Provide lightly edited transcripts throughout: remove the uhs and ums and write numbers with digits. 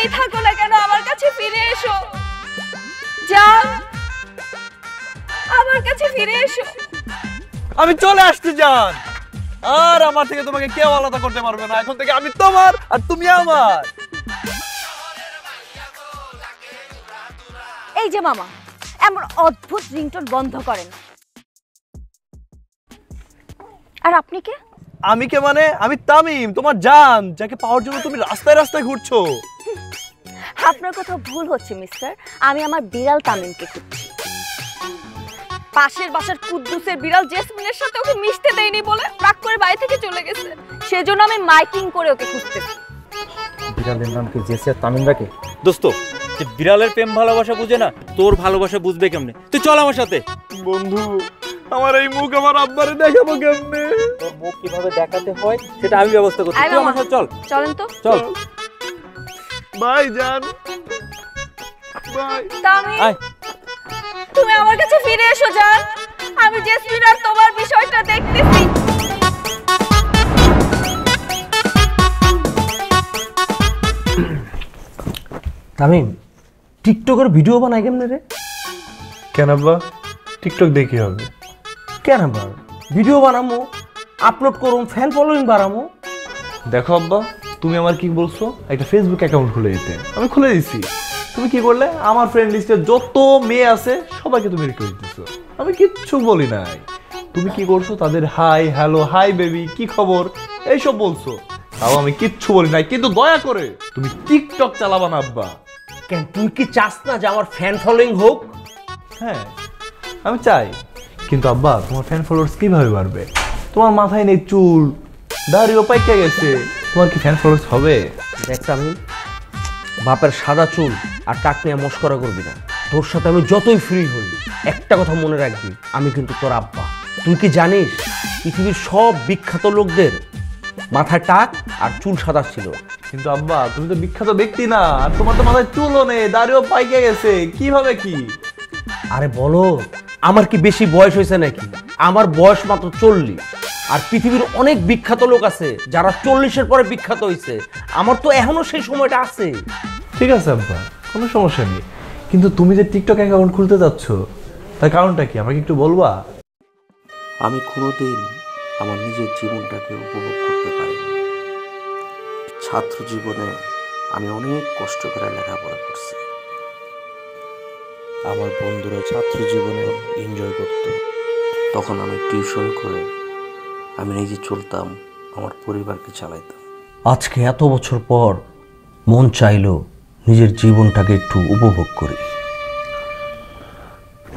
যেখানেই থাকো না কেন আমার কাছে ফিরে এসো। জান, আমার কাছে ফিরে এসো। আমি চলে আসছি জান, আর আমার থেকে তোমাকে কেউ আলাদা করতে পারবে না। এখন থেকে আমি তোমার আর তুমি আমার। এই যে মামা, এমন অদ্ভুত রিংটোন বন্ধ করেন। আর আপনি কে? আমি কে মানে? আমি তামিম, তোমার জান, যাকে পাওয়ার জন্য তুমি রাস্তায় রাস্তায় ঘুরছো। আপনার কথা ভুল হচ্ছে মিস্টার, আমি আমার বিড়াল তামিমকে খুঁজছি। পাশের বাসার কুদ্দুসের বিড়াল জেসমিনের সাথে ওকে মিশতে দেয়নি বলে রাগ করে বাড়ি থেকে চলে গেছে। সেজন্য আমি মাইকিং করে ওকে খুঁজতেছি। বিড়ালের নাম কি জেসি আর তামিম রাখে? দোস্ত, যে বিড়ালের প্রেম ভালোবাসা বুঝে না, তোর ভালোবাসা বুঝবে কেমনে? তুই চল আমার সাথে। বন্ধু, আমার এই মুখ আমার আব্বারে দেখাবো কেমনে? তোর মুখ কিভাবে দেখাতে হয় সেটা আমি ব্যবস্থা করছি, তুই আমার সাথে চল। চলেন তো। চল বাই জান, বাই। তামিম, তুমি আমার কাছে ফিরে এসো জান। আমি জেসমিন আর তোমার বিষয়টা দেখতেছি। তামিম, টিকটকের ভিডিও বানাই কেমনে রে? কেন আব্বা, টিকটক দেখি হবে? কেন আব্বা, ভিডিও বানামো, আপলোড করুম, ফ্যান ফলোইং বাড়ামো। দেখো আব্বা, তুমি আমার কি বলছো, একটা ফেসবুক অ্যাকাউন্ট খুলে দিতে। আমি খুলে দিছি। তুমি কি করলে? আমার ফ্রেন্ড লিস্টে যত মেয়ে আছে সবাইকে তুমি রিকোয়েস্ট দিছো। আমি কিচ্ছু বলি নাই। তুমি কি করছো? তাদের হাই হ্যালো, হাই বেবি, কি খবর, এইসব বলছো। তাও আমি কিচ্ছু বলি নাই। কিন্তু দয়া করে তুমি টিকটক চালাবা না আব্বা। কেন, তুই কি চাস না যে আমার ফ্যান ফলোইং হোক? হ্যাঁ, আমি চাই। কিন্তু আব্বা, তোমার ফ্যান ফলোয়ার্স কিভাবে বাড়বে? তোমার মাথায় নেই চুল, দাড়িও পাইকা গেছে, তোমার কি ফ্যান ফলোয়ার্স হবে? দেখ তামিম, বাপের সাদা চুল আর টাক নিয়ে মস্করা করবি না। তোর সাথে আমি যতই ফ্রি হই, একটা কথা মনে রাখবি, আমি কিন্তু তোর আব্বা। তুই কি জানিস পৃথিবীর সব বিখ্যাত লোকদের মাথায় টাক আর চুল সাদা ছিল? কিন্তু আব্বা, তুমি তো বিখ্যাত ব্যক্তি না, আর তোমার তো মাথায় চুলও নেই, দাড়িও পাইকা গেছে, কিভাবে কি? আরে বলো, আমার কি বেশি বয়স হয়েছে নাকি? আমার বয়স মাত্র 40। আর পৃথিবীর অনেক বিখ্যাত লোক আছে যারা 40-এর পরে বিখ্যাত হয়েছে। আমার তো এখনো সেই সময়টা আছে। ঠিক আছে আব্বা, কোনো সমস্যা নেই। কিন্তু তুমি যে টিকটক অ্যাকাউন্ট খুলতে যাচ্ছ, তার কারণটা কি আমাকে একটু বলবা? আমি কোনোদিন আমার নিজের জীবনটাকে উপভোগ করতে পারিনি। ছাত্র জীবনে আমি অনেক কষ্ট করে লেখাপড়া করছি। আমার বন্ধুরা ছাত্র জীবনে এনজয় করত, তখন আমি টিউশন করে আমি নিজে চলতাম, আমার পরিবারকে চালাইতাম। আজকে এত বছর পর মন চাইলো নিজের জীবনটাকে একটু উপভোগ করি।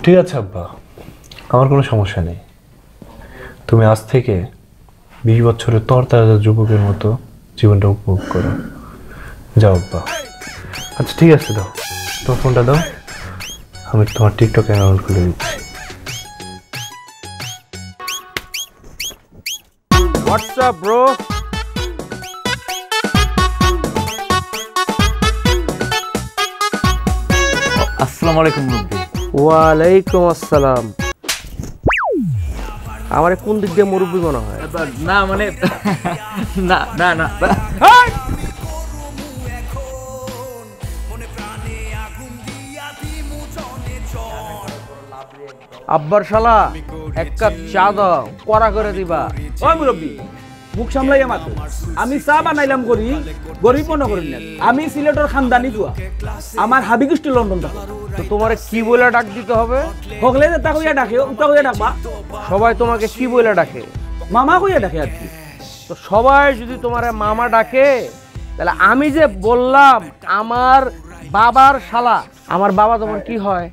ঠিক আছে আব্বা, আমার কোনো সমস্যা নেই। তুমি আজ থেকে 20 বছরের তরতাজা যুবকের মতো জীবনটা উপভোগ করো। যাও আব্বা। আচ্ছা ঠিক আছে, দাও তোমার ফোনটা দাও, আমি তোমার টিকটক অ্যাকাউন্ট খুলে দিচ্ছি। WhatsApp bro. আসসালামু আলাইকুম মুরব্বি। ওয়ালাইকুম আসসালাম। আমার কোন দিক দিয়ে মুরব্বি মনে হয়? না মানে না না না, আব্বার শালা এক কাপ চা দাও, কড়া করে দিবা। ওই মুরব্বী, মুখ সামলাইয়া মাত্র। আমি চা বানাইলাম গরিব মনে করেন না। আমি সিলেটের খানদানি গুয়া, আমার হাবি গোষ্ঠী লন্ডন থাকে। তো তোমার কি বলে ডাক দিতে হবে? হকলে তা কইয়া ডাকে, উতা কইয়া ডাকবা। সবাই তোমাকে কি বলে ডাকে? মামা কইয়া ডাকে আর কি। তো সবাই যদি তোমার মামা ডাকে, তাহলে আমি যে বললাম আমার বাবার শালা, আমার বাবা তোমার কি হয়?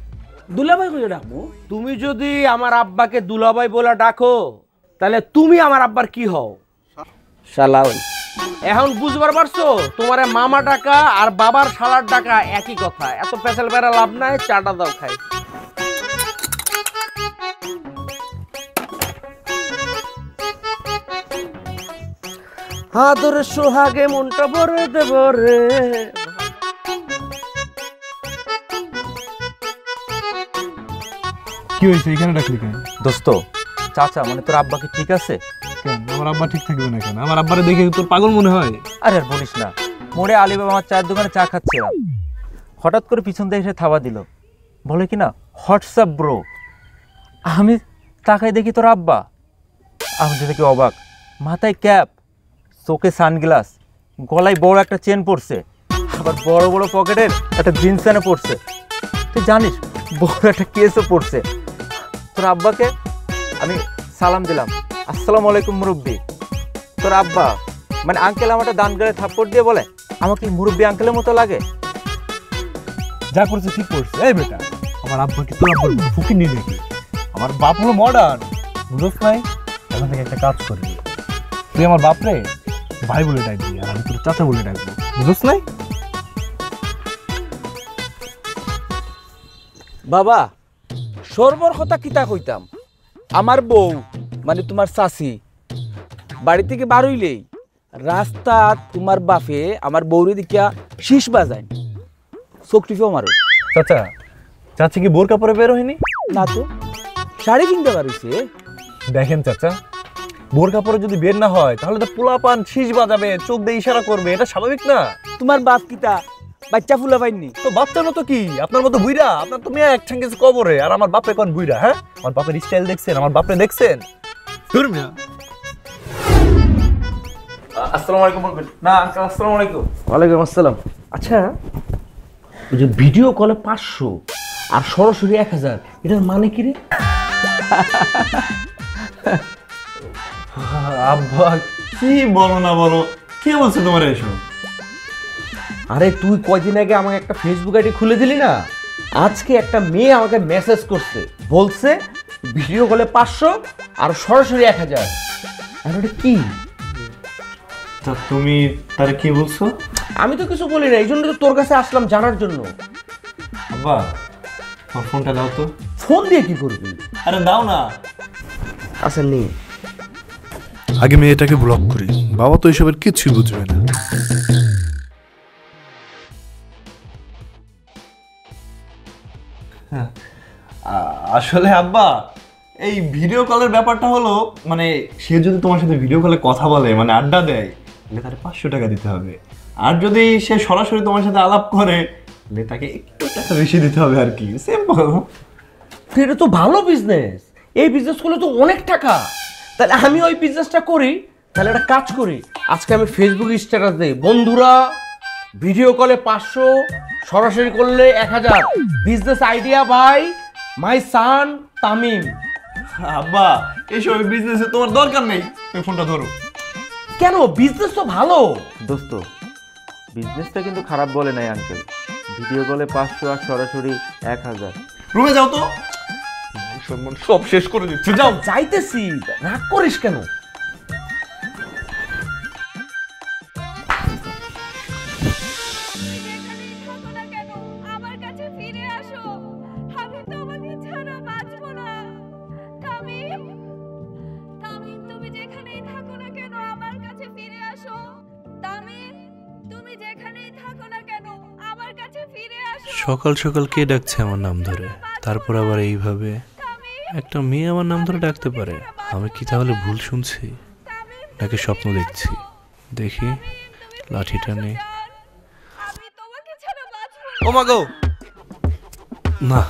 দুলাভাই কইয়া ডাকবো। তুমি যদি আমার আব্বাকে দুলাভাই বলে ডাকো, তাহলে তুমি আমার আব্বার কি হও? শালা। এখন বুঝবার পারছো? তোমার মামা ডাকা আর বাবার শালার ডাকা একই কথা। এত পেছাল বেড়া লাভ নাই, চাটা দাও খাই। আদর সোহাগে মনটা ভরে দেব রে। কি হয়েছে, এখানে ডাকলি কেন? দোস্ত, চাচা মানে তোর আব্বা কি ঠিক আছে? কেন আমার আব্বা ঠিক থাকবে না কেন? আমার আব্বারে দেখে তোর পাগল মনে হয়? আরে আর বলিস না, মোড়ে আলিবাবা আমার চায়ের দোকানে চা খাচ্ছিলাম, হঠাৎ করে পিছন থেকে এসে থাবা দিল, বলে কি না হোয়াটসঅ্যাপ ব্রো। আমি তাকাই দেখি তোর আব্বা। আমি দেখি অবাক, মাথায় ক্যাপ, চোখে সানগ্লাস, গলায় বড় একটা চেন পড়ছে, আবার বড় বড় পকেটের একটা জিন্স প্যান্ট পড়ছে, তুই জানিস বড় একটা কেসও পড়ছে। তোর আব্বাকে আমি সালাম দিলাম, আসসালামু আলাইকুম মুরব্বি। তোর আব্বা মানে আঙ্কেল আমারটা দান করে থাপ্পড় দিয়ে বলে আমাকে মুরব্বি আঙ্কেলের মতো লাগে। যা করছে ঠিক করছে। এই বেটা, আমার আব্বা কি তোর আব্বার ফুকির নিয়ে নাকি? আমার বাপ হলো মডার্ন, বুঝছ নাই? এখন থেকে একটা কাজ করবি, তুই আমার বাপরে ভাই বলে ডাকবি আর আমি তোর চাচা বলে ডাকবো, বুঝছ নাই? বাবা সর্বর কথা কিতা কইতাম, আমার বউ মানে তোমার চাচি বাড়ি থেকে বার হইলেই রাস্তা তোমার বাপে আমার বউরে দিকিয়া শীষ বাজায়, চোখটিফেও মারে। চাচা, চাচি কি বোরকা পরে বের হয়নি? না তো, শাড়ি কিনতে পারিছে। দেখেন চাচা, বোরকা পরে যদি বের না হয় তাহলে তো পোলাপান শীষ বাজাবে, চোখ দিয়ে ইশারা করবে, এটা স্বাভাবিক না? তোমার বাপ কিতা বাচ্চা ফুলা পাইনি? তো বাপটার মতো কি, আপনার মতো বুইরা? আপনার তো মেয়ে একঠাং গেছে কবরে, আর আমার বাপরে কোন বুইরা? হ্যাঁ, আমার বাপের স্টাইল দেখছেন? আমার বাপরে দেখছেন? দূর মিয়া। আসসালামু আলাইকুম বলবেন না আঙ্কেল? আসসালামু আলাইকুম। ওয়ালাইকুম আসসালাম। আচ্ছা, ওই যে ভিডিও কলে 500 আর সরাসরি 1000, এটার মানে কি রে? আব্বা কি বলো না বলো, কে বলছে তোমার এসব? আরে তুই কয়দিন আগে আমাকে একটা ফেসবুক আইডি খুলে দিলি না, আজকে একটা মেয়ে আমাকে মেসেজ করছে, বলছে ভিডিও কলে 500 আর সরাসরি 1000। আর ওটা কি? তা তুমি তারে কি বলছো? আমি তো কিছু বলি না, এই জন্য তো তোর কাছে আসলাম জানার জন্য। আব্বা তোমার ফোনটা দাও তো। ফোন দিয়ে কি করবি? আরে দাও না। আচ্ছা নি। আগে মেয়েটাকে ব্লক করি, বাবা তো এসবের কিছুই বুঝবে না। আসলে আব্বা এই ভিডিও কলের ব্যাপারটা হলো, মানে সে যদি তোমার সাথে ভিডিও কলে কথা বলে, মানে আড্ডা দেয়, তাহলে তার 500 টাকা দিতে হবে। আর যদি সে সরাসরি তোমার সাথে আলাপ করে, তাহলে তাকে একটু টাকা বেশি দিতে হবে আর কি, সিম্পল। এটা তো ভালো বিজনেস, এই বিজনেস করলে তো অনেক টাকা। তাহলে আমি ওই বিজনেসটা করি। তাহলে একটা কাজ করি, আজকে আমি ফেসবুকে স্ট্যাটাস দেই, বন্ধুরা ভিডিও কলে 500, সরাসরি করলে 1000, বিজনেস আইডিয়া বাই মাই সান তামিম। আব্বা এইসব বিজনেসে তোমার দরকার নেই, তুমি ফোনটা ধরো। কেন? বিজনেস তো ভালো। দোস্ত, বিজনেসটা কিন্তু খারাপ বলে নাই আঙ্কেল। ভিডিও কলে 500 আর সরাসরি 1000। রুমে যাও তো, সম্মান সব শেষ করে দিচ্ছে, যাও। যাইতেছি, রাগ করিস কেন? আমার কাছে ফিরে আসো, আমি তোমাকে ছাড়া বাঁচবো না। তামিম, তামিম তুমি যেখানেই থাকো না কেন আমার কাছে ফিরে আসো। তামিম তুমি যেখানেই থাকো না কেন আমার কাছে ফিরে আসো। সকাল সকাল কে ডাকছে আমার নাম ধরে? তারপর আবার এইভাবে একটা মেয়ে আমার নাম ধরে ডাকতে পারে? আমি কি তাহলে ভুল শুনছি নাকি স্বপ্ন দেখছি? দেখি লাঠিটা নেই। আমি তোমাকে ছাড়া বাঁচবো ও মা গো, না,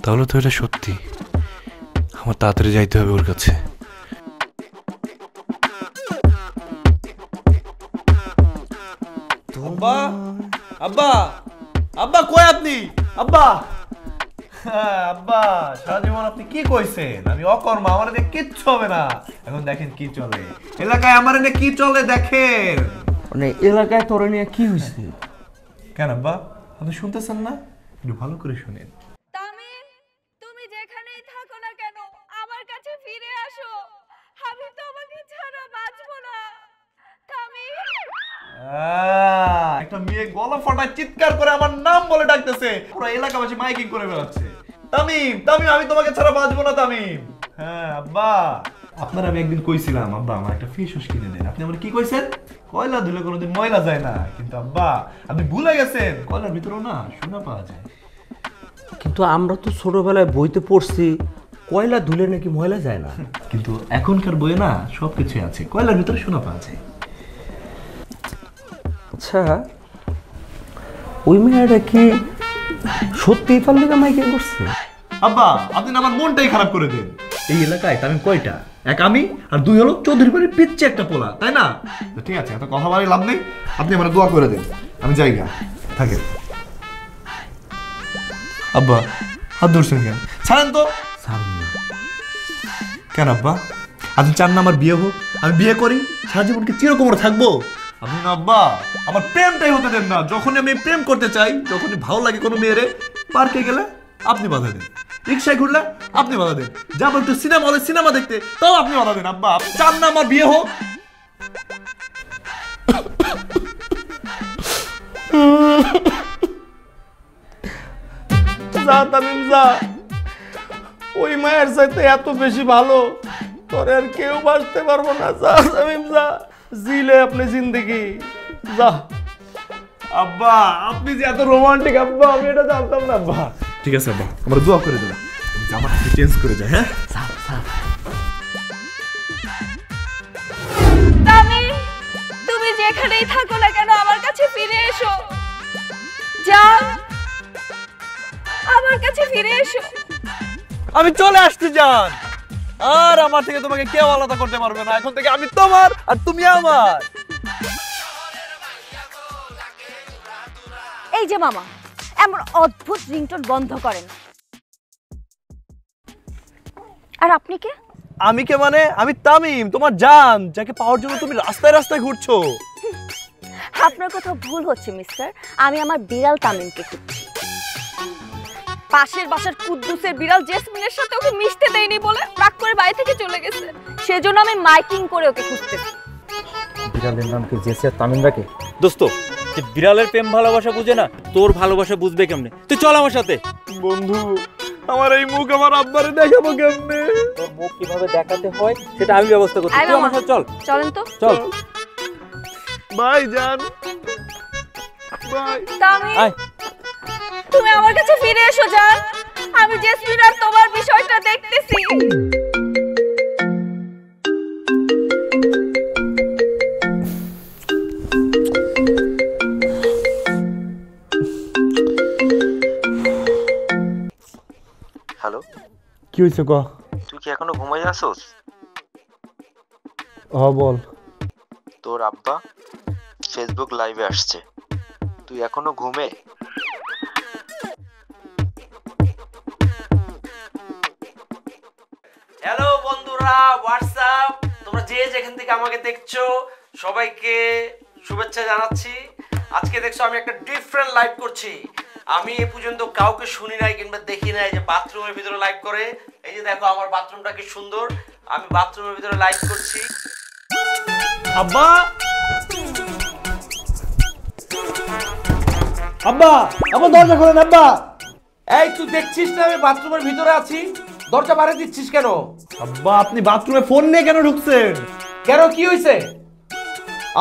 তাহলে তো এটা সত্যি। আমার তাড়াতাড়ি যাইতে হবে ওর কাছে। আব্বা আব্বা আব্বা কই আপনি? আব্বা, আব্বা সারা জীবন আপনি কি কইছেন আমি অকর্মা, আমার এদিকে কিচ্ছু হবে না। এখন দেখেন কি চলে এলাকায়, আমার এনে কি চলে দেখেন। মানে এলাকায় তোর নিয়ে কি হয়েছে? কেন আব্বা, আপনি শুনতেছেন না? একটু ভালো করে শুনেন। তামিম তুমি যেখানেই থাকো না কেন আমার কাছে ফিরে আসো, আমি তোমাকে ছাড়া বাঁচবো না। তামিম একটা মেয়ে গলা ফাটায় চিৎকার করে আমার নাম বলে ডাকতেছে, পুরো এলাকাবাসী মাইকিং করে বেড়াচ্ছে, তামিম তামিম আমি তোমাকে ছাড়া বাঁচবো না তামিম। হ্যাঁ আব্বা, আপনার আমি একদিন কইছিলাম আব্বা আমার একটা ফেস ওয়াশ কিনে দেন, আপনি আমার কি কইছেন? কয়লা ধুলে কোনোদিন ময়লা যায় না, কিন্তু আব্বা আপনি ভুলে গেছেন কয়লার ভিতরেও না সোনা পাওয়া যায়। কিন্তু আমরা তো ছোটবেলায় বইতে পড়ছি কয়লা ধুলে নাকি ময়লা যায় না, কিন্তু এখনকার বইয়ে না সবকিছু আছে, কয়লার ভিতরে সোনা পাওয়া যায়। আচ্ছা, ওই মেয়েটা কি সত্যিই পাল্লিকা মাইকিং করছে? আব্বা আপনি না আমার মনটাই খারাপ করে দেন। এই এলাকায় তামিম কয়টা? এক আমি আর দুই হলো চৌধুরী বাড়ির পিচ্ছে একটা পোলা, তাই না? ঠিক আছে, এত কথা বলে লাভ নেই, আপনি আমার দোয়া করে দেন, আমি জায়গা থাকেন। আব্বা হাত ধরছেন কেন? ছাড়েন তো। কেন আব্বা? আপনি চান না আমার বিয়ে হোক? আমি বিয়ে করি, সারা জীবনকে চিরকুমার থাকবো? আপনি না আব্বা আমার প্রেমটাই হতে দেন না। যখনই আমি প্রেম করতে চাই, যখনই ভালো লাগে কোনো মেয়েরে, পার্কে গেলে আপনি বাধা দেন, রিক্সায় ঘুরলে আপনি বাধা দেন, যাবো একটু সিনেমা হলে সিনেমা দেখতে, তাও আপনি বাধা দেন। আব্বা আপনি চান না আমার বিয়ে হোক? যা তামিম যা, ওই মায়ের চাইতে এত বেশি ভালো তোর আর কেউ বাঁচতে পারবো না। যা তামিম যা, জিলে আপনি জিন্দগি যা। আব্বা আপনি যে এত রোমান্টিক আব্বা, আমি এটা জানতাম না আব্বা। ঠিক আছে আব্বা, আমরা দোয়া করে দেব, জামাটা চেঞ্জ করে যায়। হ্যাঁ তামিম, তুমি যেখানেই থাকো না কেন আমার কাছে ফিরে এসো। যাও, আমার কাছে ফিরে এসো। আমি চলে আসতে জান, আর আমার থেকে তোমাকে কেউ আলাদা করতে পারবে না। এখন থেকে আমি তোমার আর তুমি আমার। এই যে মামা, এমন অদ্ভুত রিংটোন বন্ধ করেন। আর আপনি কে? আমি কে মানে? আমি তামিম, তোমার জান, যাকে পাওয়ার জন্য তুমি রাস্তায় রাস্তায় ঘুরছো। আপনার কথা ভুল হচ্ছে মিস্টার, আমি আমার বিড়াল তামিমকে খুঁজছি। পাশের বাসার কুদ্দুসের বিড়াল জেসমিনের সাথে ওকে মিশতে দেয়নি বলে রাগ করে বাড়ি থেকে চলে গেছে। সেজন্য আমি মাইকিং করে ওকে খুঁজতেছি। বিড়ালের নাম কি জেসি আর তামিম রাখে? দোস্ত, যে বিড়ালের প্রেম ভালোবাসা বুঝে না, তোর ভালোবাসা বুঝবে কেমনে? তুই চল আমার সাথে। বন্ধু, আমার এই মুখ আমার আব্বারে দেখাবো কেমনে? তোর মুখ কিভাবে দেখাতে হয় সেটা আমি ব্যবস্থা করছি। তুই আমার সাথে চল। চলেন তো। চল। বাই জান, বাই। তামিম, আয়। তুমি আমার কাছে ফিরে এসো জান, আমি জেসমিন আর তোমার বিষয়টা দেখতেছি। হ্যালো, কি হয়েছে ক? তুই কি এখনো ঘুমাই আসোস? বল। তোর আব্বা ফেসবুক লাইভে আসছে, তুই এখনো ঘুমে? হ্যালো বন্ধুরা, হোয়াটসঅ্যাপ, তোমরা যে যেখান থেকে আমাকে দেখছো সবাইকে শুভেচ্ছা জানাচ্ছি। আজকে দেখছো আমি একটা ডিফারেন্ট লাইভ করছি। আমি এ পর্যন্ত কাউকে শুনি নাই কিংবা দেখি নাই যে বাথরুমের ভিতরে লাইভ করে। এই যে দেখো আমার বাথরুমটা কি সুন্দর, আমি বাথরুমের ভিতরে লাইভ করছি। আব্বা, আব্বা, আব্বা দরজা খোলেন আব্বা। এই তুই দেখছিস না আমি বাথরুমের ভিতরে আছি, দরজা বাড়ি দিচ্ছিস কেন? আব্বা আপনি বাথরুমে ফোন নিয়ে কেন ঢুকছেন? কেন, কি হয়েছে?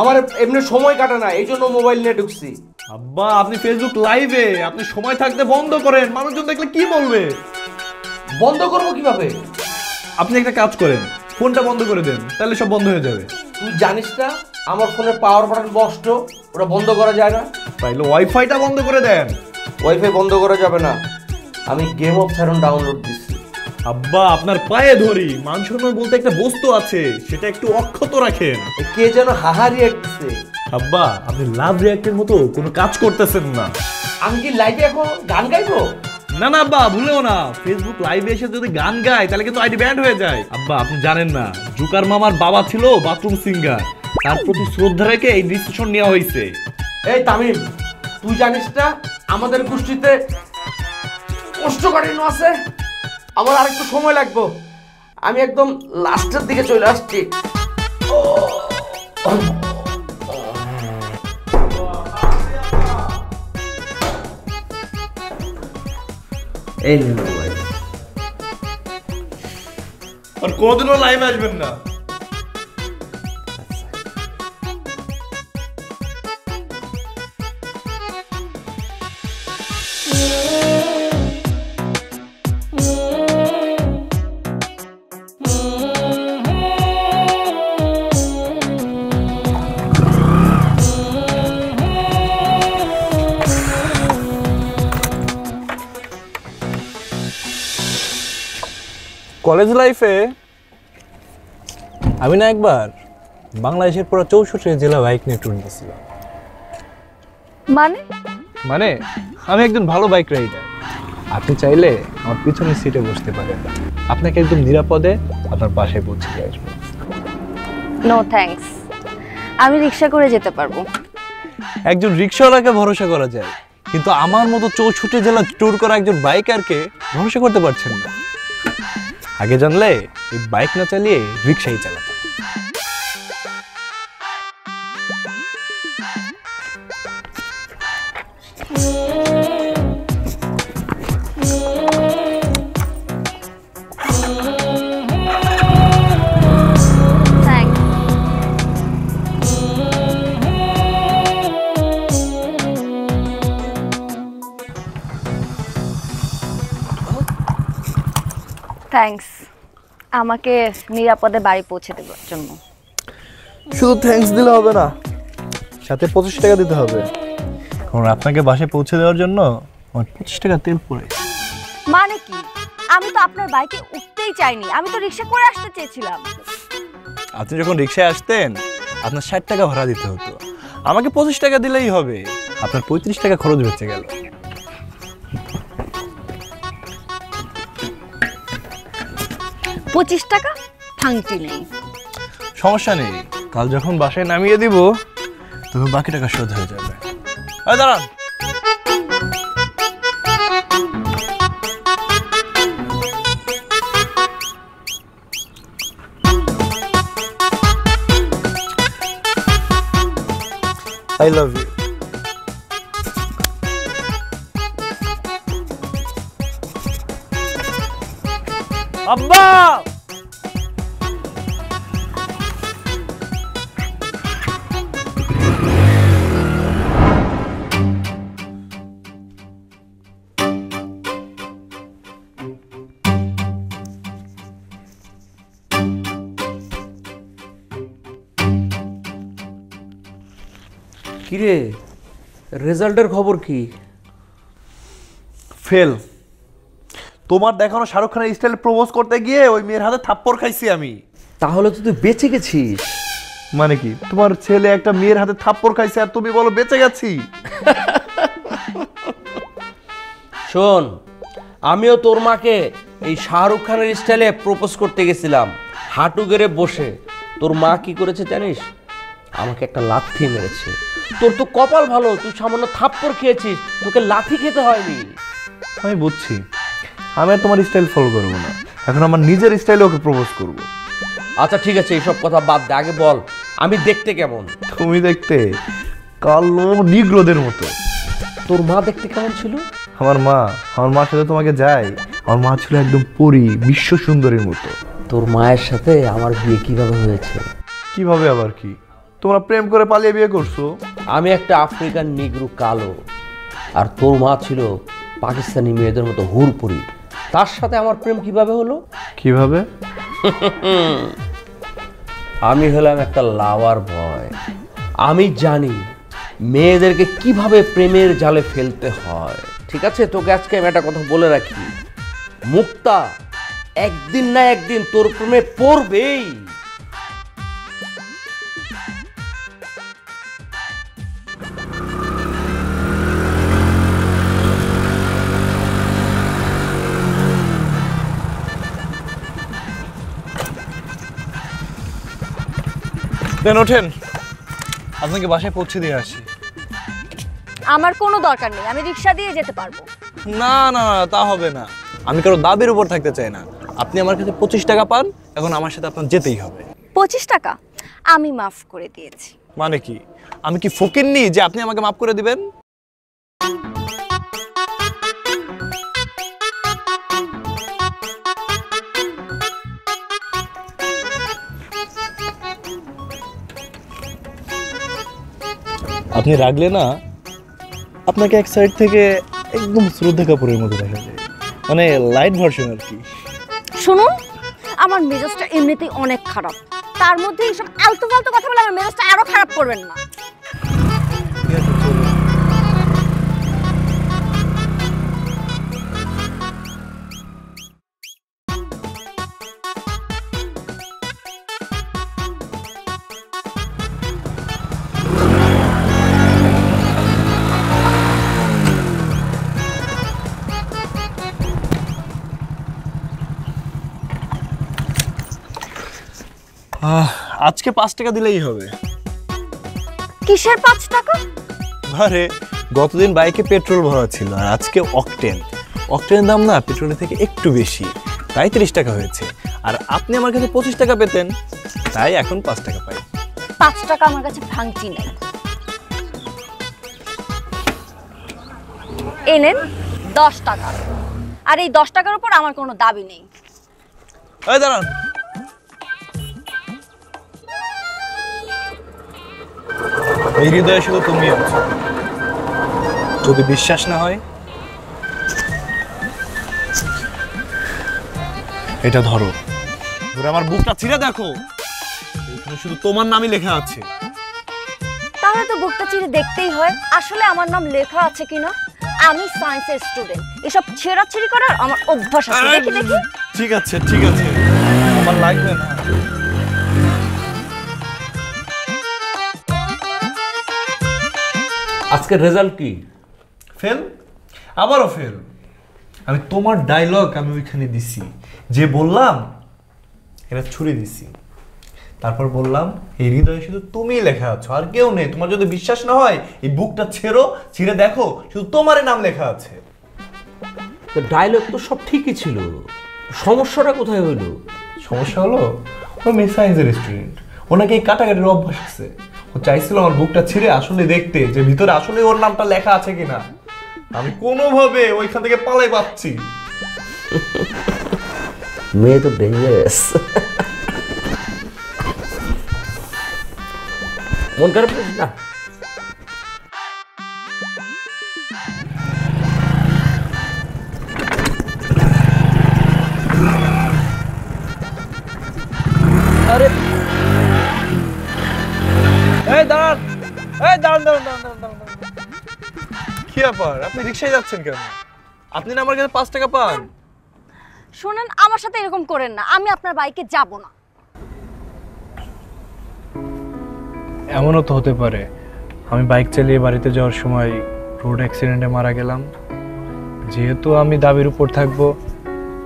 আমার এমনি সময় কাটে না, এই জন্য মোবাইল নিয়ে ঢুকছি। আব্বা আপনি ফেসবুক লাইভে, আপনি সময় থাকতে বন্ধ করেন, মানুষজন দেখলে কি বলবে? বন্ধ করবো কিভাবে? আপনি একটা কাজ করেন, ফোনটা বন্ধ করে দেন, তাহলে সব বন্ধ হয়ে যাবে। তুই জানিস না আমার ফোনের পাওয়ার বাটন নষ্ট, ওটা বন্ধ করা যায় না। তাইলে ওয়াইফাইটা বন্ধ করে দেন। ওয়াইফাই বন্ধ করা যাবে না, আমি গেম অফ থ্রোন ডাউনলোড দিচ্ছি। আব্বা আপনার পায়ে ধরি, মান সম্মান বলতে একটা বস্তু আছে, সেটা একটু অক্ষত রাখেন। কে যেন হাহারি একছে। আব্বা আপনি লাভ রিঅ্যাক্টের মতো কোনো কাজ করতেছেন না। আমি কি লাইভে এখন গান গাইবো? না না আব্বা, ভুলেও না, ফেসবুক লাইভে এসে যদি গান গায় তাহলে কিন্তু আইডি ব্যান্ড হয়ে যায়। আব্বা আপনি জানেন না, জুকার মামার বাবা ছিল বাথরুম সিঙ্গার, তার প্রতি শ্রদ্ধা রেখে এই ডিসিশন নেওয়া হয়েছে। এই তামিম, তুই জানিস না আমাদের গোষ্ঠীতে কোষ্ঠকাঠিন্য আছে? আমার আরেকটু সময় লাগবে, আমি একদম লাস্টের দিকে চলে আসছি। এই নিন মোবাইল। আর কোনদিনও লাইভে আসবেন না। কলেজ লাইফে আমি না একবার বাংলাদেশের পুরো 64 জেলা বাইক নিয়ে ট্যুর দিয়েছিলাম। মানে আমি একজন ভালো বাইক রাইডার। আপনি চাইলে আমার পিছনের সিটে বসতে পারেন, আপনাকে একদম নিরাপদে আপনার পাশে পৌঁছে দিয়ে আসবো। নো থ্যাঙ্কস, আমি রিক্সা করে যেতে পারবো। একজন রিক্সাওয়ালাকে ভরসা করা যায়, কিন্তু আমার মতো 64 জেলা ট্যুর করা একজন বাইকারকে ভরসা করতে পারছেন না। আগে জানলে এই বাইক না চালিয়ে রিক্সাই চালাতাম। থ্যাঙ্কস আমাকে নিরাপদে বাড়ি পৌঁছে দেওয়ার জন্য। শুধু থ্যাঙ্কস দিলে হবে না, সাথে 25 টাকা দিতে হবে, কারণ আপনাকে বাসায় পৌঁছে দেওয়ার জন্য আমার 25 টাকা তেল পড়ে। মানে কি? আমি তো আপনার বাইকে উঠতেই চাইনি, আমি তো রিক্সা করে আসতে চেয়েছিলাম। আপনি যখন রিক্সায় আসতেন আপনার 60 টাকা ভাড়া দিতে হতো, আমাকে 25 টাকা দিলেই হবে, আপনার 35 টাকা খরচ বেঁচে গেল। 25 টাকা ভাঙটি নেই, সমস্যা নেই, কাল যখন বাসায় নামিয়ে দিব তখন বাকি টাকা শোধ হয়ে যাবে। দাঁড়ান, I love you. আব্বা, কিরে, রেজাল্টের খবর কি? ফেল। তোমার দেখানো শাহরুখ খানের স্টাইলে প্রপোজ করতে গিয়ে ওই মেয়ের হাতে থাপ্পড় খাইছি আমি। তাহলে তো তুই বেঁচে গেছিস। মানে কি, তোমার ছেলে একটা মেয়ের হাতে থাপ্পড় খাইছে আর তুমি বলো বেঁচে গেছি? শোন, আমিও তোর মাকে এই শাহরুখ খানের স্টাইলে প্রপোজ করতে গেছিলাম, হাঁটু গেড়ে বসে। তোর মা কি করেছে জানিস? আমাকে একটা লাথি মেরেছে। তোর তো কপাল ভালো, তুই সামান্য থাপ্পড় খেয়েছিস, তোকে লাথি খেতে হয়নি। আমি বুঝছি, আমি আর তোমার স্টাইল ফলো করবো না, এখন আমার নিজের স্টাইলে ওকে প্রপোজ করবো। আচ্ছা ঠিক আছে, এইসব কথা বাদ দে, আগে বল আমি দেখতে কেমন? তুমি দেখতে কালো নিগ্রোদের মতো। তোর মা দেখতে কেমন ছিল? আমার মার সাথে তোমাকে যাই, আমার মা ছিল একদম পরী, বিশ্ব সুন্দরীর মতো। তোর মায়ের সাথে আমার বিয়ে কিভাবে হয়েছে? কিভাবে আবার কি? তোমরা প্রেম করে পালিয়ে বিয়ে করছো? আমি একটা আফ্রিকান নিগ্রো কালো, আর তোর মা ছিল পাকিস্তানি মেয়েদের মতো হুরপুরি। তার সাথে আমার প্রেম কিভাবে হলো? কিভাবে? আমি হলাম একটা লাভার বয়, আমি জানি মেয়েদেরকে কিভাবে প্রেমের জালে ফেলতে হয়। ঠিক আছে, তোকে আজকে আমি একটা কথা বলে রাখি, মুক্তা একদিন না একদিন তোর প্রেমে পড়বেই। দেন ওঠেন, আপনাকে বাসায় পৌঁছে দিয়ে আসি। আমার কোনো দরকার নেই, আমি রিক্সা দিয়ে যেতে পারবো। না না না, তা হবে না, আমি কারো দাবির উপর থাকতে চাই না। আপনি আমার কাছে 25 টাকা পান, এখন আমার সাথে আপনার যেতেই হবে। 25 টাকা আমি মাফ করে দিয়েছি। মানে কি, আমি কি ফকিন্নি যে আপনি আমাকে মাফ করে দিবেন? আপনি রাগলে না আপনাকে এক সাইড থেকে একদম শ্রদ্ধা কাপুরের মতো দেখা যায়, মানে লাইট ভার্সন আর কি। শুনুন, আমার মেজাজটা এমনিতেই অনেক খারাপ, তার মধ্যে এইসব আলতু ফালতু কথা বলে আমার মেজাজটা আরো খারাপ করবেন না। আজকে 5 টাকা দিলেই হবে। কিসের 5 টাকা? আরে গতদিন বাইকে পেট্রোল ভরা ছিল আর আজকে অকটেন। অকটেনের দাম না পেট্রোলের থেকে একটু বেশি, তাই 30 টাকা হয়েছে। আর আপনি আমার কাছে 25 টাকা পেতেন, তাই এখন 5 টাকা পাই। 5 টাকা আমার কাছে ভাঙচি নেই। এনেন 10 টাকা। আর এই 10 টাকার উপর আমার কোনো দাবি নেই। এই দাঁড়ান, এই হৃদয়ে শুধু তুমি আছো। যদি বিশ্বাস না হয় এটা ধরো, ধরে আমার বুকটা ছিঁড়ে দেখো, এখানে শুধু তোমার নামই লেখা আছে। তাহলে তো বুকটা চিরে দেখতেই হয় আসলে আমার নাম লেখা আছে কিনা। আমি সায়েন্সের স্টুডেন্ট, এসব ছেঁড়াছিড়ি করার আমার অভ্যাস আছে। দেখি দেখি। ঠিক আছে ঠিক আছে, আমার লাগবে না। আজকের রেজাল্ট কি? ফেল, আবারও ফেল। আমি তোমার ডায়লগ আমি ওইখানে দিছি, যে বললাম এটা ছুড়ে দিছি। তারপর বললাম এই হৃদয়ে শুধু তুমিই লেখা আছো, আর কেউ নেই। তোমার যদি বিশ্বাস না হয় এই বুকটা ছেড়ো, ছিঁড়ে দেখো, শুধু তোমারই নাম লেখা আছে। তো ডায়লগ তো সব ঠিকই ছিল, সমস্যাটা কোথায় হইলো? সমস্যা হলো ও মেয়ে সায়েন্সের স্টুডেন্ট, ওনাকে এই কাটাকাটির অভ্যাস আছে। ও চাইছিল আমার বুকটা ছিঁড়ে আসলে দেখতে যে ভিতরে আসলে ওর নামটা লেখা আছে কিনা। আমি কোনোভাবে ওইখান থেকে পালাই পাচ্ছি। মেয়ে তো ডেঞ্জারাস। মন খারাপ করিস না। আরে এই দাঁড়ান, এই দাঁড়ান দাঁড়ান দাঁড়ান দাঁড়ান। কি ব্যাপার, আপনি রিকশায় যাচ্ছেন কেন? আপনি না আমার কাছে 5 টাকা পান। শুনেন, আমার সাথে এরকম করেন না, আমি আপনার বাইকে যাব না। এমনও তো হতে পারে আমি বাইক চালিয়ে বাড়িতে যাওয়ার সময় রোড অ্যাক্সিডেন্টে মারা গেলাম। যেহেতু আমি দাবির উপর থাকবো,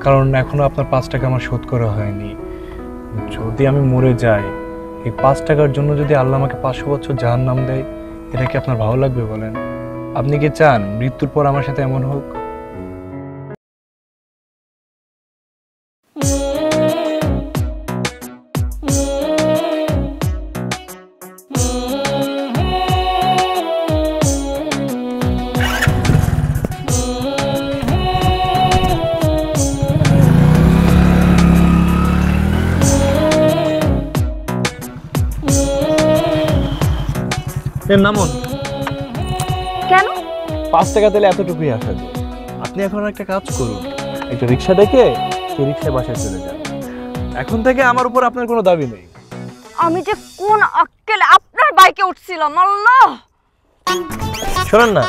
কারণ এখনো আপনার 5 টাকা আমার শোধ করা হয়নি। যদি আমি মরে যাই, এই 5 টাকার জন্য যদি আল্লাহ আমাকে 500 বছর জাহান্নাম দেয়, এটা কি আপনার ভালো লাগবে বলেন? আপনি কি চান মৃত্যুর পর আমার সাথে এমন হোক? নামুন। কেন? 5 টাকা দিলে এতটুকুই আসা যায়। আপনি এখন একটা কাজ করুন, একটা রিক্সা ডেকে সেই রিক্সায় বাসায় চলে যান। এখন থেকে আমার উপর আপনার কোনো দাবি নেই। আমি যে কোন আক্কেলে আপনার বাইকে উঠছিলাম, আল্লাহ। শোনেন না,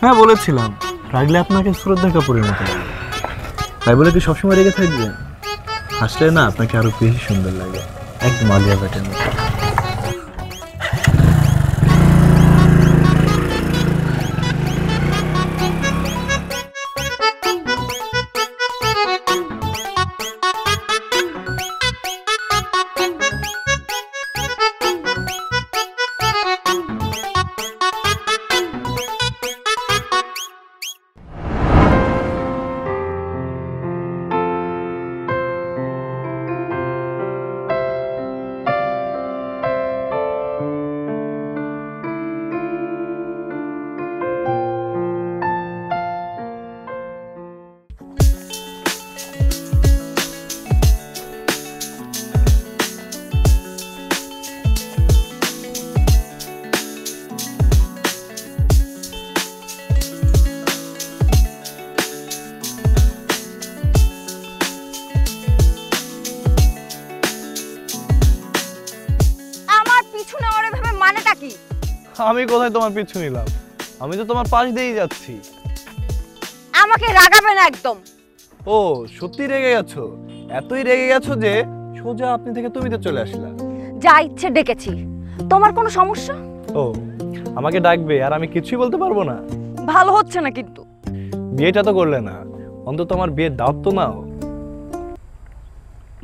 হ্যাঁ বলেছিলাম রাগলে আপনাকে শ্রদ্ধা পরিণত হবে, তাই বলে কি সবসময় রেগে থাকবেন? হাসলে না আপনাকে আরো বেশি সুন্দর লাগে, একদম আলিয়া ভাটের মতো। আমি কোথায় তোমার পিছু নিলাম? আমি তো তোমার পাশ দিয়েই যাচ্ছি। আমাকে রাগাবে না একদম। ও সত্যি রেগে গেছো? এতই রেগে গেছো যে সোজা আপনি থেকে তুমিতে চলে আসলা। যা ইচ্ছে ডেকেছি, তোমার কোনো সমস্যা? ও আমাকে ডাকবে আর আমি কিছুই বলতে পারবো না? ভালো হচ্ছে না কিন্তু। বিয়েটা তো করলে না, অন্তত আমার বিয়ের দাওয়াত তো নাও।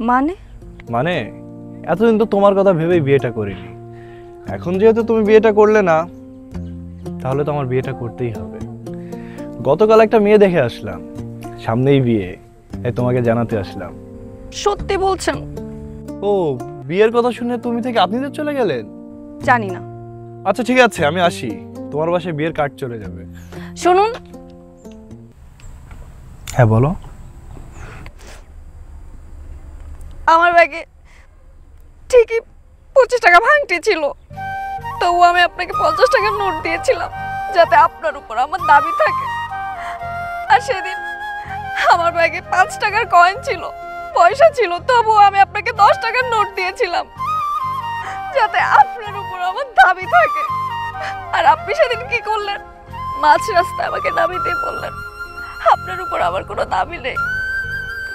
মানে? মানে এতদিন তো তোমার কথা ভেবেই বিয়েটা করিনি। এখন যেহেতু তুমি বিয়েটা করলে না, তাহলে তো আমার বিয়েটা করতেই হবে। গতকাল একটা মেয়ে দেখে আসলাম, সামনেই বিয়ে, এই তোমাকে জানাতে আসলাম। সত্যি বলছেন? ও, বিয়ের কথা শুনে তুমি থেকে আপনিতে চলে গেলেন? জানি না। আচ্ছা ঠিক আছে, আমি আসি, তোমার বাসায় বিয়ের কার্ড চলে যাবে। শুনুন। হ্যাঁ বলো। আমার ব্যাগে ঠিকই 25 টাকা ভাঙটি ছিল, তবু আমি আপনাকে 50 টাকার নোট দিয়েছিলাম যাতে আপনার উপর আমার দাবি থাকে। আর সেদিন আমার ব্যাগে 5 টাকার কয়েন ছিল, পয়সা ছিল, তবু আমি আপনাকে 10 টাকার নোট দিয়েছিলাম যাতে আপনার উপর আমার দাবি থাকে। আর আপনি সেদিন কি করলেন? মাঝ রাস্তায় আমাকে দাবি দিয়ে বললেন আপনার উপর আমার কোনো দাবি নেই।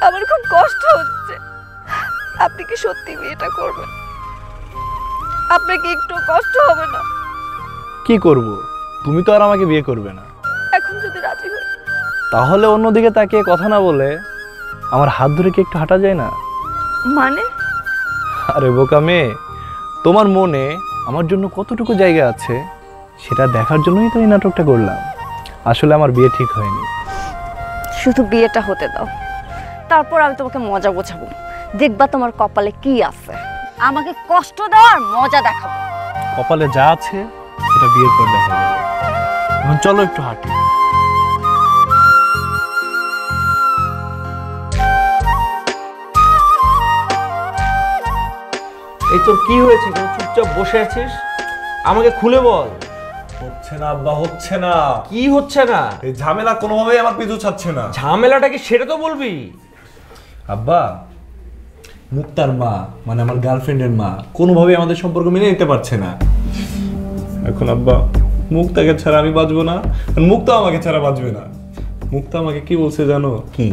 আমার খুব কষ্ট হচ্ছে। আপনি কি সত্যি বিয়েটা করবেন? আপনার কি একটু কষ্ট হবে না? কি করব? তুমি তো আর আমাকে বিয়ে করবে না। এখন যদি রাজি হই, তাহলে অন্যদিকে তাকিয়ে কথা না বলে আমার হাত ধরে কি একটু হাঁটা যায় না? মানে? আরে বোকা মেয়ে, তোমার মনে আমার জন্য কতটুকু জায়গা আছে সেটা দেখার জন্যই তো এই নাটকটা করলাম। আসলে আমার বিয়ে ঠিক হয়নি। শুধু বিয়েটা হতে দাও, তারপর আমি তোমাকে মজা বোঝাবো। দেখবা তোমার কপালে কি আছে। আমাকে কষ্ট দেওয়ার মজা দেখাবো। কপালে যা আছে সেটা বিয়ের পর দেখা যাবে। এখন চলো একটু হাঁটি। এই তোর কি হয়েছে? কেন চুপচাপ বসে আছিস? আমাকে খুলে বল। হচ্ছে না আব্বা, হচ্ছে না। কি হচ্ছে না? এই ঝামেলা কোনোভাবেই আমার পিছু ছাড়ছে না। ঝামেলাটা কি সেটা তো বলবি। আব্বা, মুক্তার মা মানে আমার গার্লফ্রেন্ডের মা কোনোভাবেই আমাদের সম্পর্ক মেনে নিতে পারছে না। এখন আব্বা, মুক্তাকে ছাড়া আমি বাঁচবো না, আর মুক্তা আমাকে ছাড়া বাঁচবে না। মুক্তা আমাকে কি বলছে জানো? কি?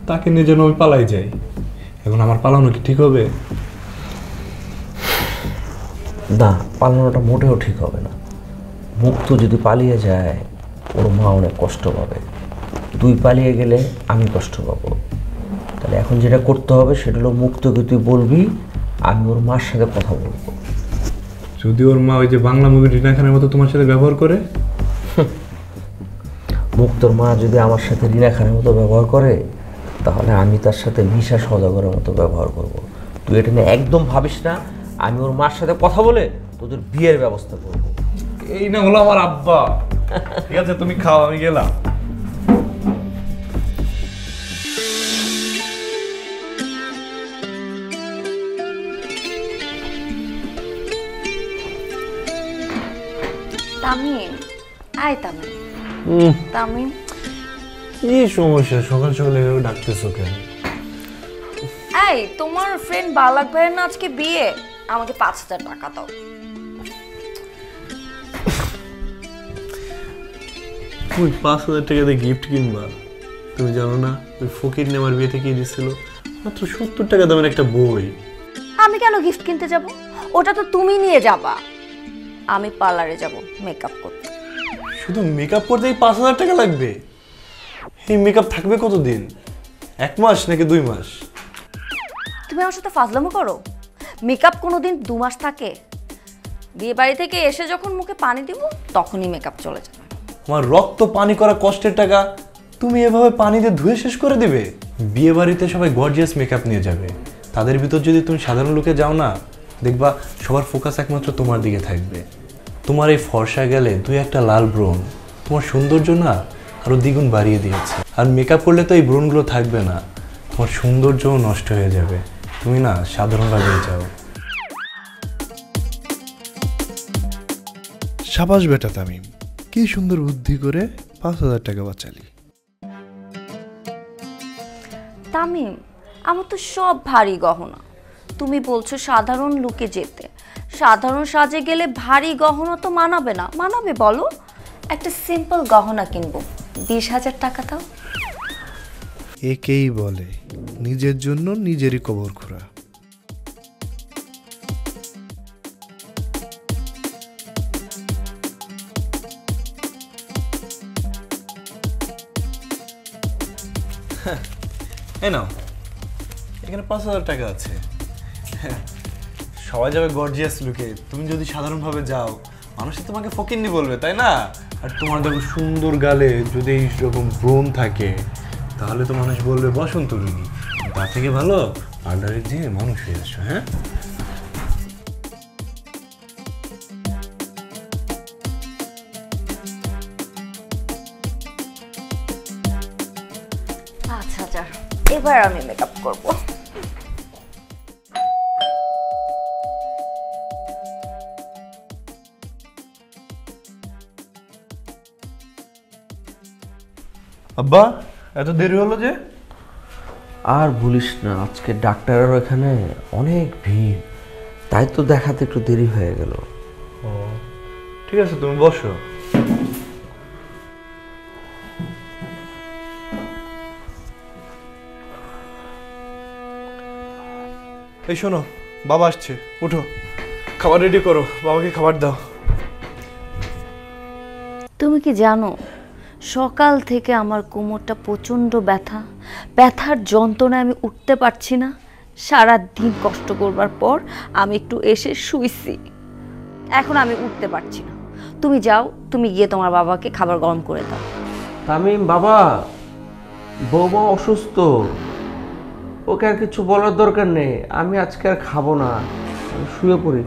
তাকে নিয়ে যেন আমি পালাই যাই। এখন আমার পালানো কি ঠিক হবে? না, পালানোটা মোটেও ঠিক হবে না। মুক্ত যদি পালিয়ে যায় ওর মা অনেক কষ্ট পাবে। তুই পালিয়ে গেলে আমি কষ্ট পাবো। তাহলে এখন যেটা করতে হবে সেটা হলো মুক্তকে তুই বলবি আমি ওর মার সাথে কথা বলবো। যদি ওর মা ওই যে বাংলা মুভি রিনা খানের মতো তোমার সাথে ব্যবহার করে? মুক্তর মা যদি আমার সাথে রিনা খানের মতো ব্যবহার করে তাহলে আমি তার সাথে মিশা সওদাগরের মতো ব্যবহার করব। তুই এটা নিয়ে একদম ভাবিস না। আমি ওর মার সাথে কথা বলে তোদের বিয়ের ব্যবস্থা করব। এই না হলো আমার আব্বা। ঠিক আছে, তুমি খাও, আমি গেলাম। তামিম, আয় তামিম। তামিম, কি সমস্যা? সকাল সকাল এভাবে ডাকতেছো কেন? এই তোমার ফ্রেন্ড বালাক ভাইয়ের না আজকে বিয়ে, আমাকে 5000 টাকা দাও। তুমি 5000 টাকা দিয়ে গিফট কিনবা? তুমি জানো না ওই ফকির নেমার বিয়েতে কি দিছিল? মাত্র 70 টাকা দামের একটা বই। আমি কেন গিফট কিনতে যাব? ওটা তো তুমি নিয়ে যাবা। আমি পার্লারে যাব মেকআপ করতে। শুধু মেকআপ করতেই 5000 টাকা লাগবে? এই মেকআপ থাকবে কতদিন? 1 মাস নাকি 2 মাস? তুমি আমার সাথে ফাজলামো করো? মেকআপ কোনোদিন 2 মাস থাকে? বিয়ে বাড়ি থেকে এসে যখন মুখে পানি দিব তখনই মেকআপ চলে যাবে। আমার রক্ত পানি করা কষ্টের টাকা তুমি এভাবে পানি দিয়ে ধুয়ে শেষ করে দিবে? বিয়ে বাড়িতে সবাই গর্জিয়াস মেকআপ নিয়ে যাবে, তাদের ভিতর যদি তুমি সাধারণ লোকে যাও না, দেখবা সবার ফোকাস একমাত্র তোমার দিকে থাকবে। তোমার এই ফর্সা গেলে 2-1টা লাল ব্রণ তোমার সৌন্দর্য না আরো দ্বিগুণ বাড়িয়ে দিয়েছে। আর মেকআপ করলে তো এই ব্রণগুলো থাকবে না, তোমার সৌন্দর্যও নষ্ট হয়ে যাবে। তুমি না সাধারণভাবে যাও। সাবাস বেটা তামিম, কি সুন্দর বুদ্ধি করে 5000 টাকা বাঁচালি। তামিম, আমার তো সব ভারী গহনা। তুমি বলছো সাধারণ লুকে যেতে। সাধারণ সাজে গেলে ভারী গহনা তো মানাবে না। মানাবে বলো? একটা সিম্পল গহনা কিনবো, 20,000 টাকা দাও। একেই বলে নিজের জন্য নিজেরই কবর খোঁড়া। এই নাও, এখানে 5000 টাকা আছে। সবাই যাবে গর্জিয়াস লুকে, তুমি যদি সাধারণভাবে যাও মানুষ তোমাকে ফকিন্নি বলবে, তাই না? আর তোমার দেখো সুন্দর গালে যদি এইরকম ব্রণ থাকে তাহলে তো মানুষ বলবে বসন্ত রুগী। তার থেকে ভালো পার্লারে যেয়ে মানুষ হয়ে আসো। হ্যাঁ, আচ্ছা আচ্ছা, এবার আমি মেকআপ করব। আব্বা এত দেরি হলো যে? আর বলিস না, আজকে ডাক্তারের এখানে অনেক ভিড়, তাই তো দেখাতে একটু দেরি হয়ে গেল। ও ঠিক আছে, তুমি বসো। এই শোনো, বাবা আসছে, উঠো, খাবার রেডি করো, বাবাকে খাবার দাও। তুমি কি জানো সকাল থেকে আমার কোমরটা প্রচণ্ড ব্যথা, ব্যথার যন্ত্রণায় আমি উঠতে পারছি না। সারা দিন কষ্ট করবার পর আমি একটু এসে শুইছি, এখন আমি উঠতে পারছি না। তুমি যাও, তুমি গিয়ে তোমার বাবাকে খাবার গরম করে দাও। তামিম বাবা, বৌমা অসুস্থ, ওকে আর কিছু বলার দরকার নেই, আমি আজকে আর খাবো না, আমি শুয়ে পড়ি।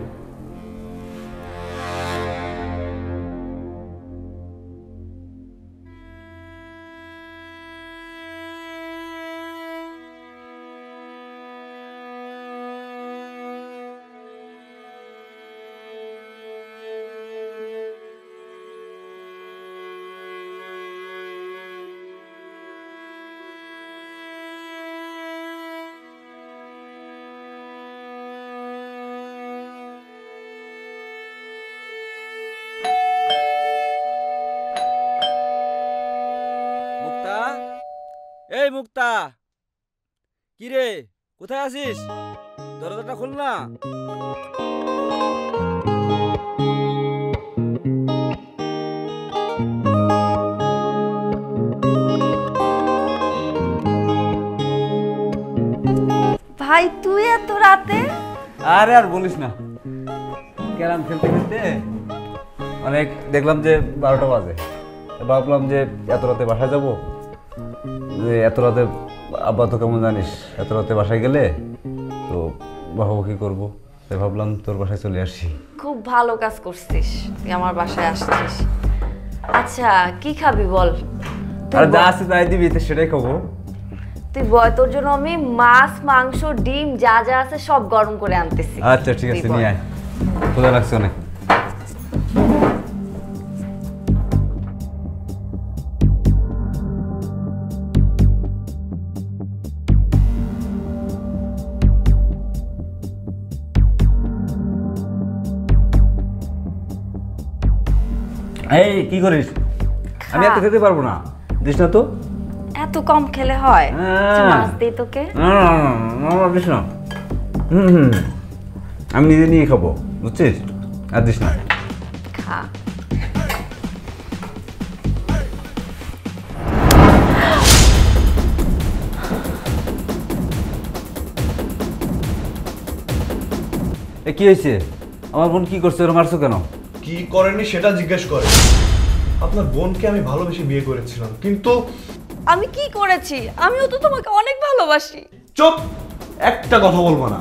মুক্তা, এই মুক্তা, কি রে, কোথায় আছিস? দরজাটা খোল না। ভাই তুই এত রাতে? আরে আর বলিস না, ক্যারাম খেলতে খেলতে অনেক দেখলাম যে 12টা বাজে, ভাবলাম যে এত রাতে বাসায় যাবো, যে এত রাতে আব্বা তো কেমন জানিস, এত রাতে বাসায় গেলে তো বকাবকি করবো, তাই ভাবলাম তোর বাসায় চলে আসি। খুব ভালো কাজ করছিস, তুই আমার বাসায় আসছিস। আচ্ছা কি খাবি বল? আর যা আছে তাই দিবি, তো সেটাই খাবো। তুই বল, তোর জন্য আমি মাছ, মাংস, ডিম যা যা আছে সব গরম করে আনতেছি। আচ্ছা ঠিক আছে, নিয়ে আয়, ক্ষুধা লাগছে অনেক। এই কি করিস? আমি এত খেতে পারবো না, দিস না তো। এত কম খেলে হয়? মাছ দেই তোকে। দিস না, আমি নিজে নিয়ে খাবো, বুঝছিস? আর দিস না। খা। এ কি হয়েছে? আমার বোন কি করছে? ওরা মারছো কেন? কি করেনি সেটা জিজ্ঞেস করে। আপনার বোনকে আমি ভালোবেসে বিয়ে করেছিলাম, কিন্তু আমি কি করেছি? আমিও তো তোমাকে অনেক ভালোবাসি। চুপ, একটা কথা বলবো না।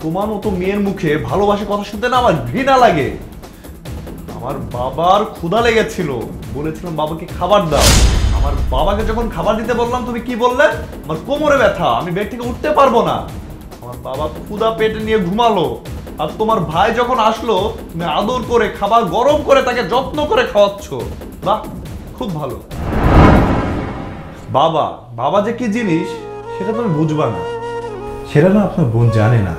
তোমার মতো মেয়ের মুখে ভালোবাসে কথা শুনতে না আমার ঘৃণা লাগে। আমার বাবার ক্ষুধা লেগেছিল, বলেছিলাম বাবাকে খাবার দাও। আমার বাবাকে যখন খাবার দিতে বললাম তুমি কি বললে? আমার কোমরে ব্যথা, আমি বেড থেকে উঠতে পারবো না। আমার বাবা ক্ষুধা পেটে নিয়ে ঘুমালো, আর তোমার ভাই যখন আসলো তুমি আদর করে খাবার গরম করে তাকে যত্ন করে খাওয়াচ্ছ। বাহ, খুব ভালো। বাবা, বাবা যে কি জিনিস সেটা তুমি বুঝবা না। সেটা না আপনার বোন জানে না,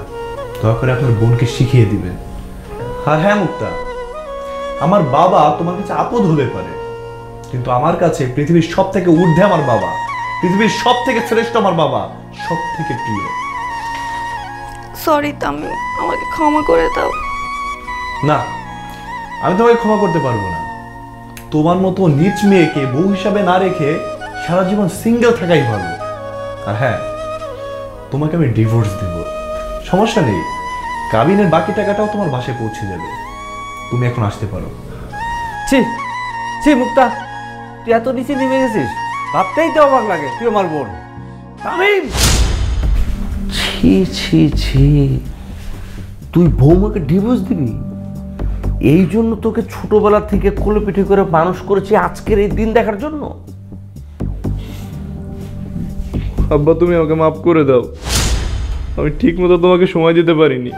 দয়া করে আপনার বোনকে শিখিয়ে দিবেন। আর হ্যাঁ মুক্তা, আমার বাবা তোমার কাছে আপদ হতে পারে, কিন্তু আমার কাছে পৃথিবীর সব থেকে ঊর্ধ্বে আমার বাবা, পৃথিবীর সব থেকে শ্রেষ্ঠ আমার বাবা, সব থেকে প্রিয়। সরি তামিম, আমাকে ক্ষমা করে দাও। না, আমি তোমাকে ক্ষমা করতে পারবো না। তোমার মতো নিচ মেয়েকে বউ হিসাবে না রেখে সারা জীবন সিঙ্গেল থাকাই ভালো। আর হ্যাঁ, তোমাকে আমি ডিভোর্স দেব, সমস্যা নেই। কাবিনের বাকি টাকাটাও তোমার বাসায় পৌঁছে যাবে। তুমি এখন আসতে পারো। ছি ছি মুক্তা, তুই এত নিচে নেমে গেছিস, ভাবতেই তো অবাক লাগে তুই আমার বোন। তামিম, ছি ছি ছি, তুই বৌমাকে ডিভোর্স দিবি? এই জন্য তোকে ছোটবেলা থেকে কোলে পিঠে করে মানুষ করেছি আজকের এই দিন দেখার জন্য? আব্বা তুমি আমাকে মাফ করে দাও, আমি ঠিক মতো তোমাকে সময় দিতে পারিনি।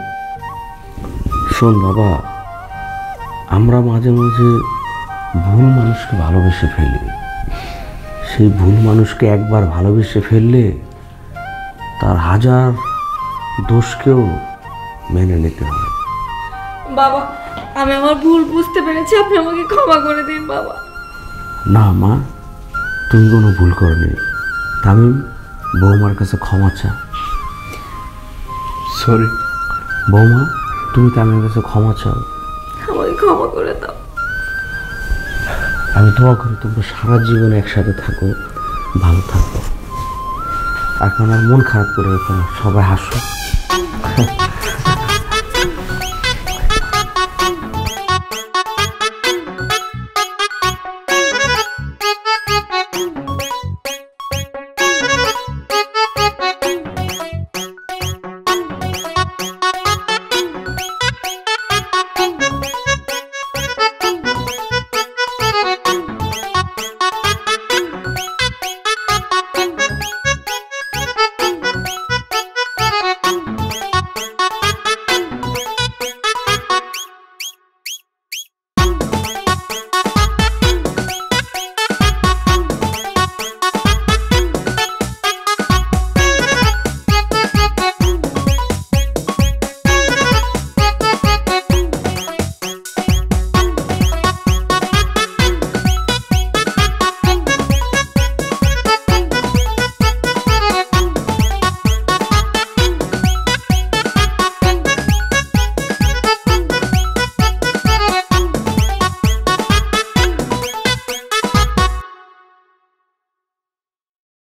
শোন বাবা, আমরা মাঝে মাঝে ভুল মানুষকে ভালোবেসে ফেলি। সেই ভুল মানুষকে একবার ভালোবেসে ফেললে তার হাজার দোষকেও মেনে নিতে হয়। বাবা, আমি আমার ভুল বুঝতে পেরেছি, আপনি আমাকে ক্ষমা করে দিন বাবা। না মা, তুমি কোনো ভুল করনি। তামিম, বৌমার কাছে ক্ষমা চা। সরি বৌমা, তুমি তামিমের কাছে ক্ষমা চাও। আমাকে ক্ষমা করে দাও। আমি দোয়া করি তোমরা সারা জীবন একসাথে থাকো, ভালো থাকো। এখন আর মন খারাপ করে রেখো না, সবাই হাসো।